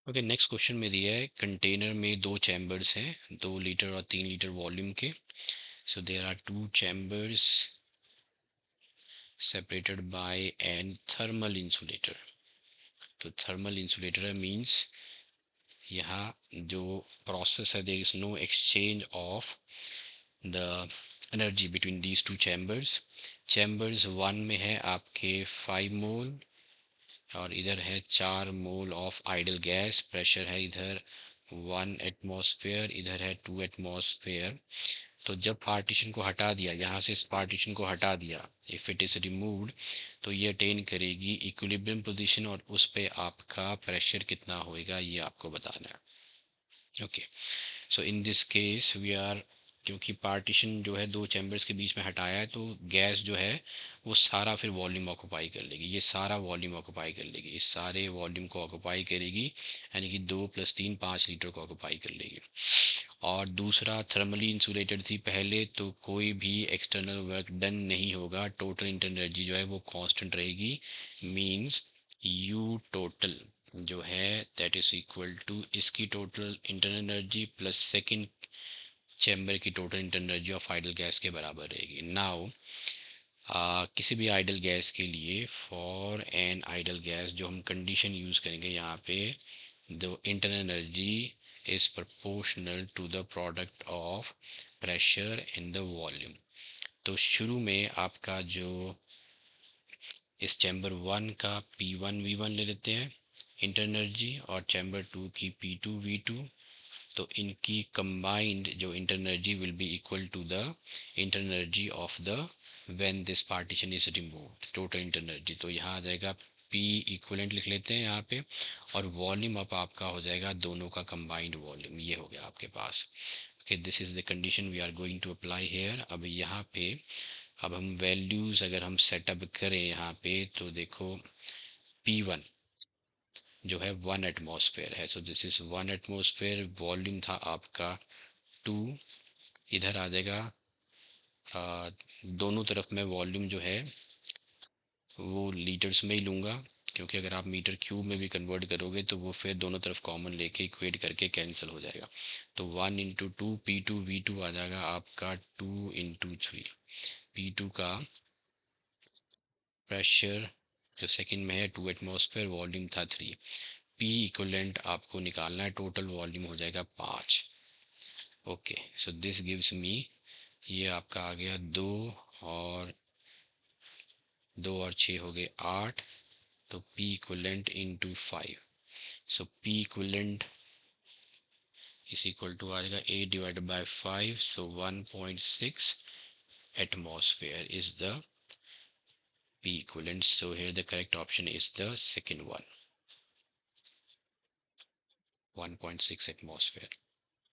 Okay, next question में दिया है कंटेनर में दो चैम्बर्स हैं 2 लीटर और 3 लीटर वॉल्यूम के. So there are two chambers separated by an thermal insulator. तो थर्मल इंसुलेटर मीन्स यहाँ जो प्रोसेस है, there is no exchange of the energy between these two chambers. Chambers 1 में है आपके 5 मोल और इधर है 4 mole of ideal gas. Pressure है इधर 1 एटमॉस्फेयर, इधर है 2 एटमॉस्फेयर. तो जब पार्टीशन को हटा दिया, यहाँ से इस पार्टीशन को हटा दिया, इफ़ इट इज़ रिमूव्ड, तो ये अटेन करेगी इक्विलिब्रियम पोजीशन और उस पे आपका प्रेशर कितना होएगा ये आपको बताना है. Okay, so in this case we are, क्योंकि पार्टीशन जो है दो चैम्बर्स के बीच में हटाया है, तो गैस जो है वो सारा फिर वॉल्यूम ऑक्यूपाई कर लेगी. ये सारा वॉल्यूम ऑक्यूपाई कर लेगी, इस सारे वॉल्यूम को ऑक्यूपाई करेगी, यानी कि 2 + 3 5 लीटर को ऑक्यूपाई कर लेगी. और दूसरा थर्मली इंसुलेटेड थी पहले, तो कोई भी एक्सटर्नल वर्क डन नहीं होगा, टोटल इंटरनल एनर्जी जो है वो कांस्टेंट रहेगी. मींस यू टोटल जो है दैट इज इक्वल टू इसकी total internal energy plus second chamber की total internal energy of ideal gas के बराबर रहेगी. नाउ किसी भी आइडल गैस के लिए, फॉर एन आइडल गैस, जो हम कंडीशन यूज़ करेंगे यहाँ पे, the internal energy is proportional to the product of pressure in the volume. तो शुरू में आपका जो इस चैम्बर 1 का P1 V1 ले लेते हैं इंटरनल एनर्जी, और चैम्बर 2 की P2 V2. तो इनकी कंबाइंड जो internal energy will be equal to the internal energy of the when this partition is removed, total internal energy. तो यहाँ आ जाएगा P इक्विवेलेंट लिख लेते हैं यहाँ पे, और वॉल्यूम अप आपका हो जाएगा दोनों का कंबाइंड वॉल्यूम. ये हो गया आपके पास. Okay, this is the condition we are going to apply here. अब यहाँ पे अब हम वैल्यूज अगर हम सेटअप करें यहाँ पे, तो देखो P1 जो है 1 एटमॉस्फेयर है. So this is 1 atmosphere. Volume था आपका 2. इधर आ जाएगा दोनों तरफ में वॉल्यूम जो है वो लीटर्स में ही लूँगा, क्योंकि अगर आप मीटर क्यूब में भी कन्वर्ट करोगे तो वो फिर दोनों तरफ कॉमन लेके इक्वेट करके कैंसिल हो जाएगा. तो 1 × 2 P2 V2 आ जाएगा आपका 2 × 3. P2 का प्रेशर जो सेकंड में है 2 एटमॉस्फेयर, वॉल्यूम था 3. P इक्वलेंट आपको निकालना है, टोटल वॉल्यूम हो जाएगा 5. Okay, so this gives me, ये आपका आ गया 2 और 6 हो गए 8. तो P equivalent into 5. So P equivalent is equal to आ जाएगा 8/5. सो 1.6 atmosphere is the P equivalent. So here the correct option is the second one, 1.6 atmosphere.